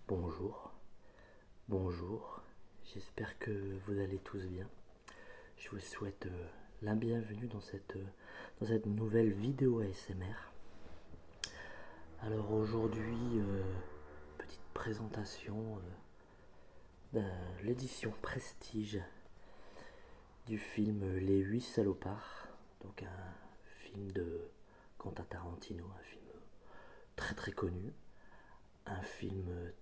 Bonjour, bonjour, j'espère que vous allez tous bien. Je vous souhaite la bienvenue dans cette nouvelle vidéo ASMR. Alors aujourd'hui, petite présentation de l'édition Prestige du film Les 8 salopards, donc un film de Quentin Tarantino, un film très très connu, un film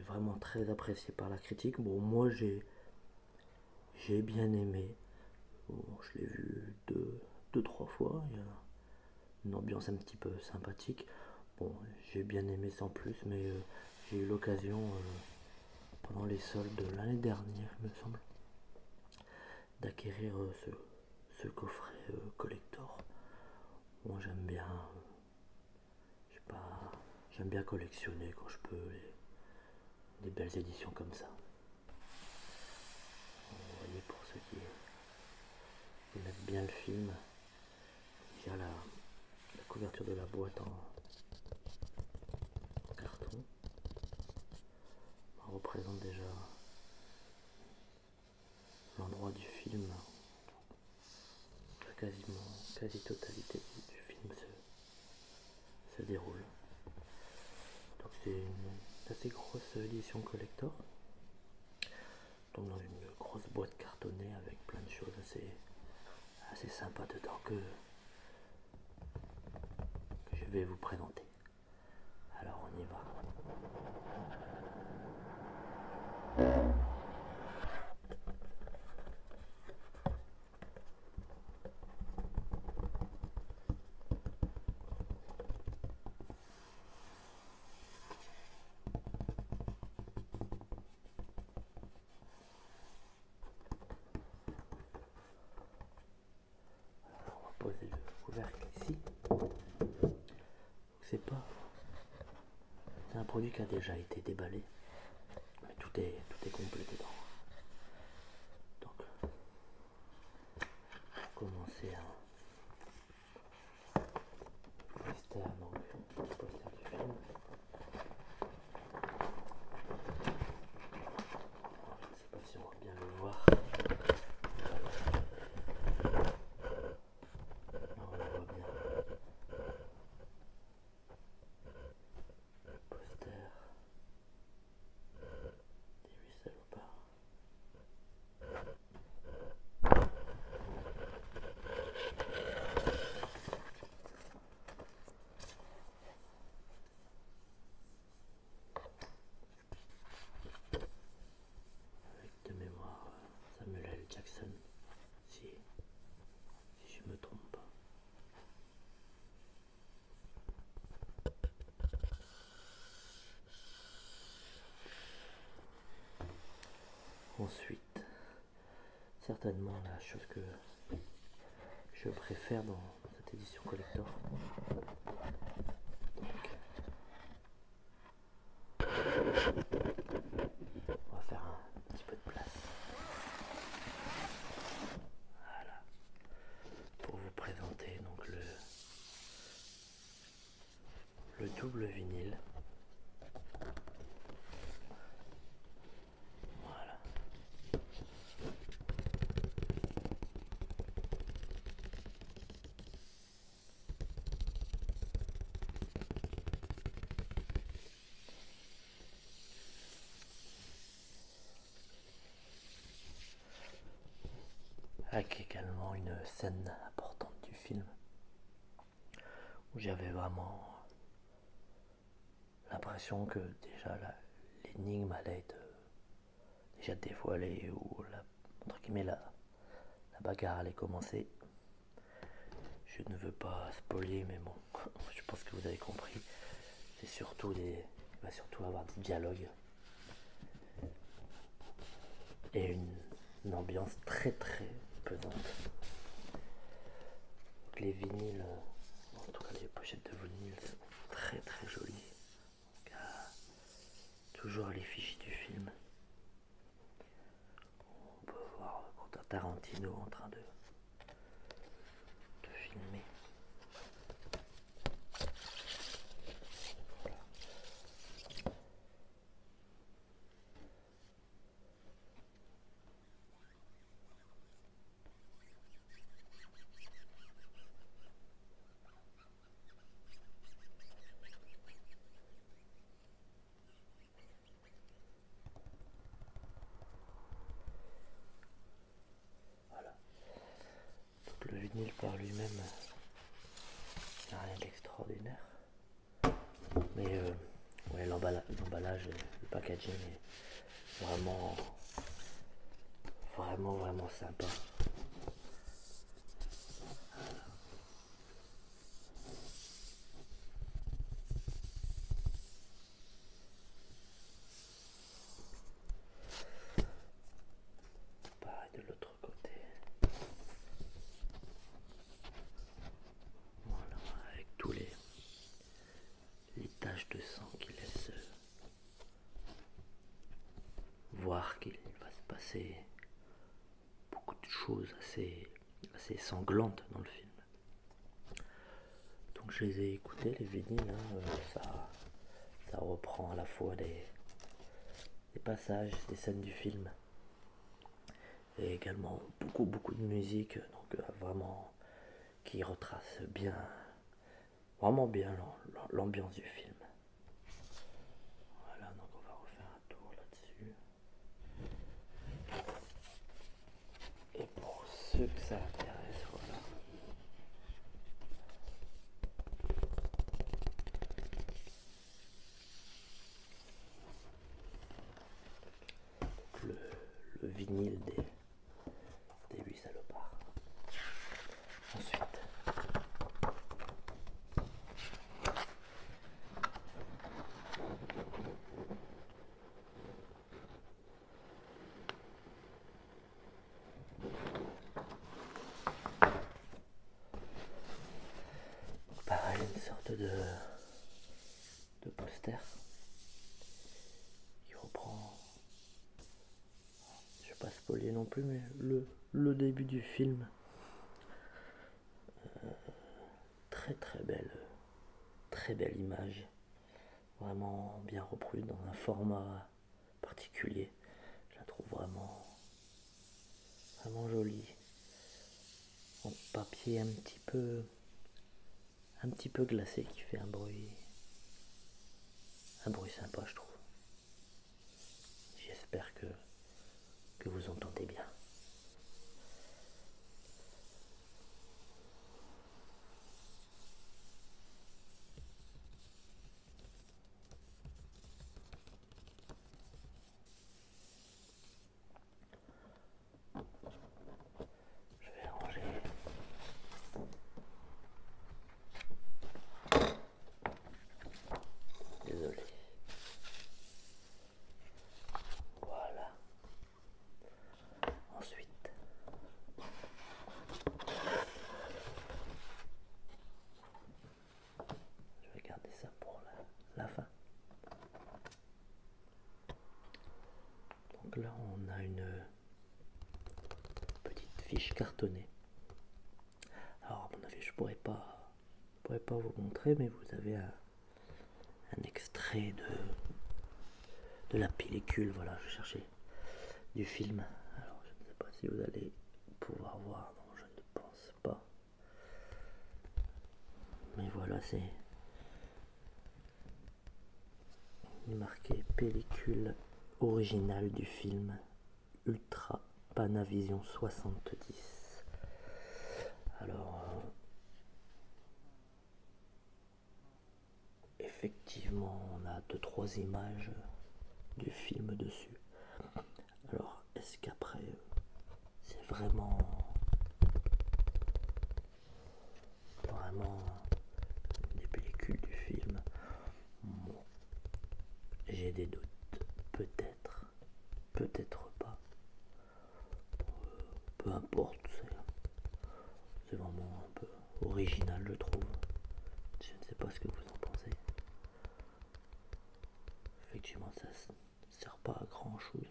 vraiment très apprécié par la critique. Bon, moi j'ai bien aimé. Bon, je l'ai vu deux, trois fois. Il y a une ambiance un petit peu sympathique. Bon, j'ai bien aimé sans plus, mais j'ai eu l'occasion pendant les soldes de l'année dernière, il me semble, d'acquérir ce coffret collector. Moi, j'aime bien, je sais pas, j'aime bien collectionner quand je peux des belles éditions comme ça. Vous voyez, pour ceux qui aiment bien le film, il y a la couverture de la boîte en carton. Ça représente déjà l'endroit du film. La quasi-totalité du film se déroule. Donc c'est une assez grosse édition collector. Donc dans une grosse boîte cartonnée avec plein de choses assez sympas dedans que je vais vous présenter. Alors on y va. Alors on va poser le couvercle ici. C'est un produit qui a déjà été déballé, mais tout est complet dedans. Donc pour commencer un poster, donc poster du film. Je ne sais pas si on va bien le voir. Non, on le voit bien. Poster des 8 salopards. Avec de mémoire Samuel L. Jackson, si je me trompe pas. Ensuite, certainement la chose que je préfère dans cette édition collector. Donc, on va faire un petit peu de place. Voilà. Pour vous présenter donc le double vinyle. Voilà. Avec également une scène importante du film où j'avais vraiment l'impression que déjà l'énigme allait être déjà dévoilée, ou entre guillemets la bagarre allait commencer. Je ne veux pas spoiler, mais bon, je pense que vous avez compris. C'est surtout il va surtout avoir des dialogues et une ambiance très pesante. Donc les vinyles, en tout cas les pochettes de vinyle sont très jolies. Toujours les fichiers du film. On peut voir Quentin Tarantino en train de filmer. vinyle par lui-même, c'est rien d'extraordinaire. Mais ouais, l'emballage, le packaging est vraiment, vraiment sympa. Pareil de l'autre côté. Voilà, avec tous les taches de sang qui laissent voir qu'il va se passer beaucoup de choses assez sanglantes dans le film. Donc je les ai écoutés, les vinyles, hein, ça reprend à la fois des passages, des scènes du film, et également beaucoup de musique, donc vraiment qui retrace bien, vraiment bien l'ambiance du film. Voilà, donc on va refaire un tour là-dessus. Et pour ceux que ça intéresse, voilà. Donc le vinyle des 8 salopards. Ensuite, pareil, une sorte de poster qui reprend, je vais pas spoiler non plus, mais le début du film. Très belle image, vraiment bien reproduite dans un format particulier. Je la trouve vraiment jolie, en papier un petit peu glacé, qui fait un bruit sympa, je trouve. J'espère que vous entendez bien. Je vais ranger. Désolé. Voilà. Ensuite, je vais garder ça pour la fin. Donc là, on a une petite fiche cartonnée. Alors, à mon avis, je pourrais pas vous montrer, mais vous avez un extrait de la pellicule. Voilà, je cherchais du film. Alors, je ne sais pas si vous allez pouvoir voir. Non, je ne pense pas. Mais voilà, c'est marqué pellicule originale du film Ultra Panavision 70. Alors, effectivement, on a 2-3 images du film dessus. Alors, est-ce qu'après, c'est vraiment des pellicules du film? Bon, j'ai des doutes. Peut-être pas. Peu importe, c'est vraiment un peu original, je trouve. Je ne sais pas ce que vous en pensez. Effectivement, ça ne sert pas à grand chose.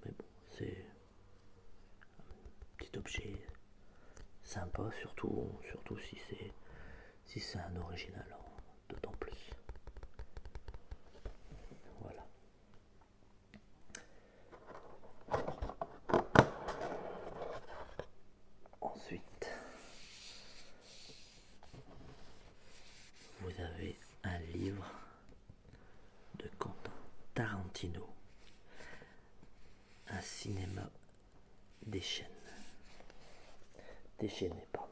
Mais bon, c'est un petit objet sympa, surtout si c'est un original, d'autant plus. Voilà. Ensuite, vous avez un livre de Quentin Tarantino, Un cinéma des chaînes. déchaîné, pardon.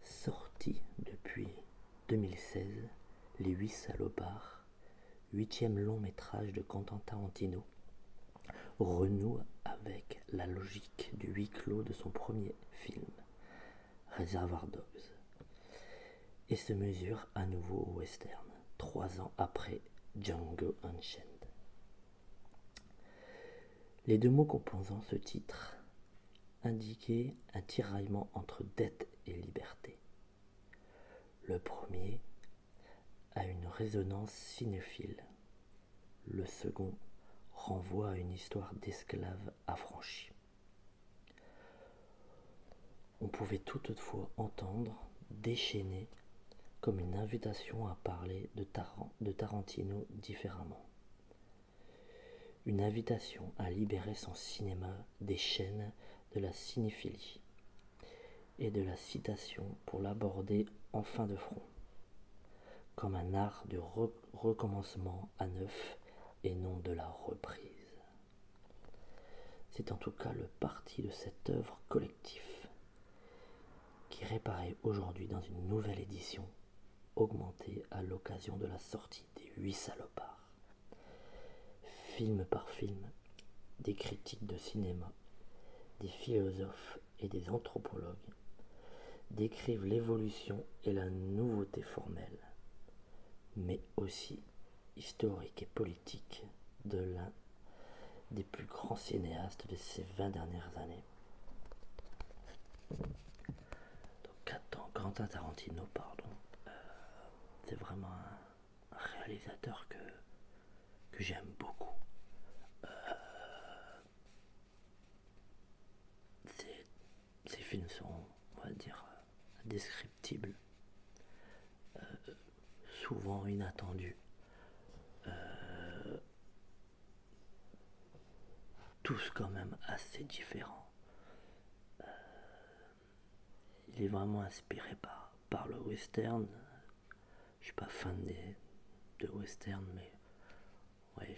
Sorti depuis 2016, Les 8 salopards, 8e long métrage de Quentin Tarantino, renoue avec la logique du huis clos de son premier film, Reservoir Dogs, et se mesure à nouveau au western, 3 ans après Django Unchained. Les deux mots composant ce titre indiquaient un tiraillement entre dette et liberté. Le premier a une résonance cinéphile. Le second renvoie à une histoire d'esclaves affranchis. On pouvait toutefois entendre Déchaîné comme une invitation à parler de Tarantino différemment. Une invitation à libérer son cinéma des chaînes de la cinéphilie et de la citation pour l'aborder en fin de front, comme un art du recommencement à neuf et non de la reprise. C'est en tout cas le parti de cette œuvre collective qui réparait aujourd'hui dans une nouvelle édition augmentée à l'occasion de la sortie des 8 salopards. Film par film, des critiques de cinéma, des philosophes et des anthropologues décrivent l'évolution et la nouveauté formelle, mais aussi historique et politique de l'un des plus grands cinéastes de ces 20 dernières années. Donc, Quentin Tarantino, pardon, c'est vraiment un réalisateur que j'aime beaucoup. Ces films sont, on va dire, indescriptibles, souvent inattendus, tous quand même assez différents. Il est vraiment inspiré par le western. Je suis pas fan de western, mais ouais,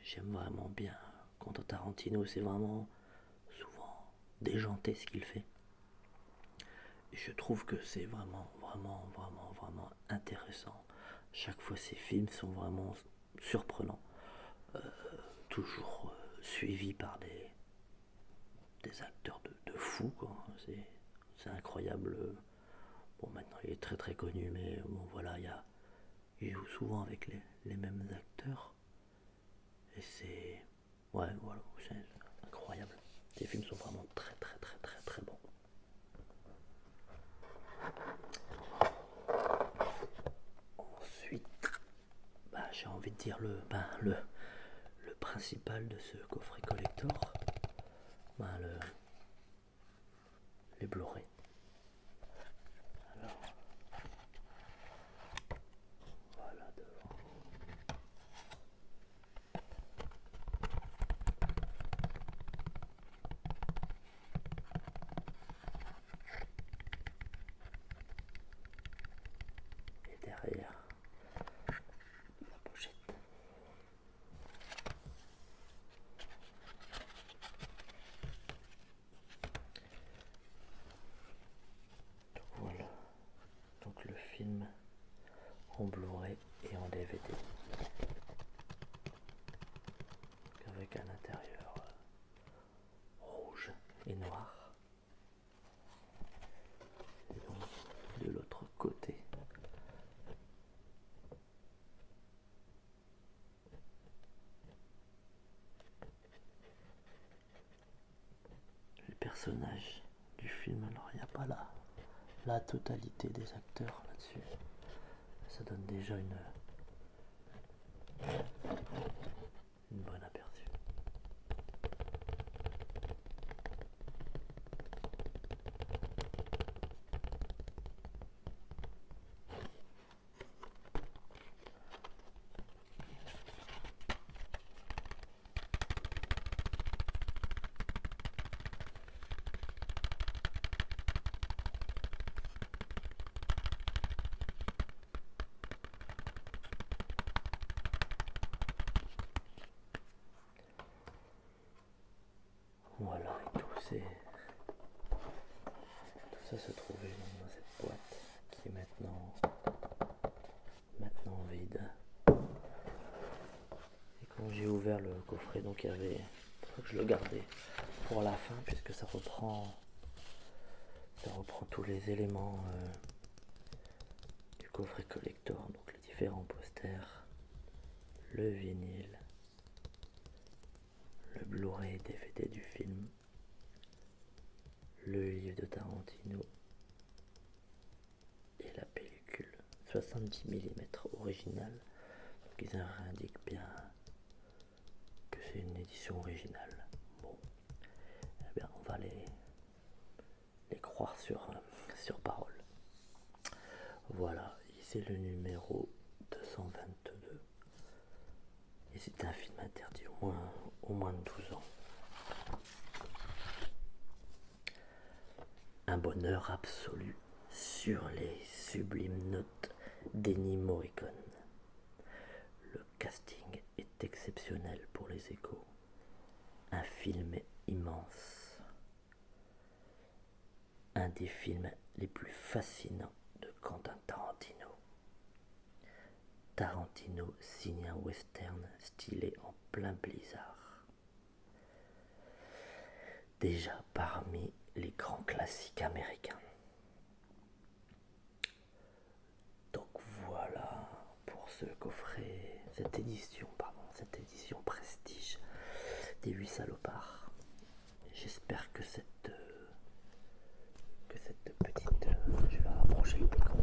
j'aime vraiment bien. Quentin Tarantino, c'est vraiment souvent déjanté ce qu'il fait. Et je trouve que c'est vraiment intéressant. Chaque fois, ces films sont vraiment surprenants. Toujours suivis par des acteurs de fou, quoi. C'est incroyable. Bon, maintenant il est très très connu, mais bon, voilà, il joue souvent avec les mêmes acteurs. Et c'est. Ouais, voilà, c'est incroyable. Ces films sont vraiment très très très très très bons. Ensuite, j'ai envie de dire le principal de ce coffret collector, les Blu-ray. Alors, voilà devant. Et derrière, la pochette. Voilà, donc le film en Blu-ray et en DVD, avec un intérieur rouge et noir. Et donc de l'autre côté, les personnages du film. Alors il n'y a pas la totalité des acteurs là-dessus. Ça donne déjà une bonne aperçu. Voilà, et tout ça se trouvait dans cette boîte qui est maintenant vide. Et quand j'ai ouvert le coffret, donc il y avait, je le gardais pour la fin puisque ça reprend tous les éléments du coffret collector, donc les différents posters, le vinyle, le Blu-ray DVD du film, le livre de Tarantino et la pellicule 70 mm originale. Donc ils indiquent bien que c'est une édition originale. Bon, eh bien on va les croire sur parole. Voilà, c'est le numéro 222 et c'est un film interdit au moins de 12 ans. Un bonheur absolu sur les sublimes notes d'Ennio Morricone. Le casting est exceptionnel pour les échos. Un film immense. Un des films les plus fascinants de Quentin Tarantino. Tarantino signe un western stylé en plein blizzard. Déjà parmi les grands classiques américains. Donc voilà pour ce coffret, cette édition prestige des 8 salopards. J'espère que cette petite, je vais rapprocher le micro,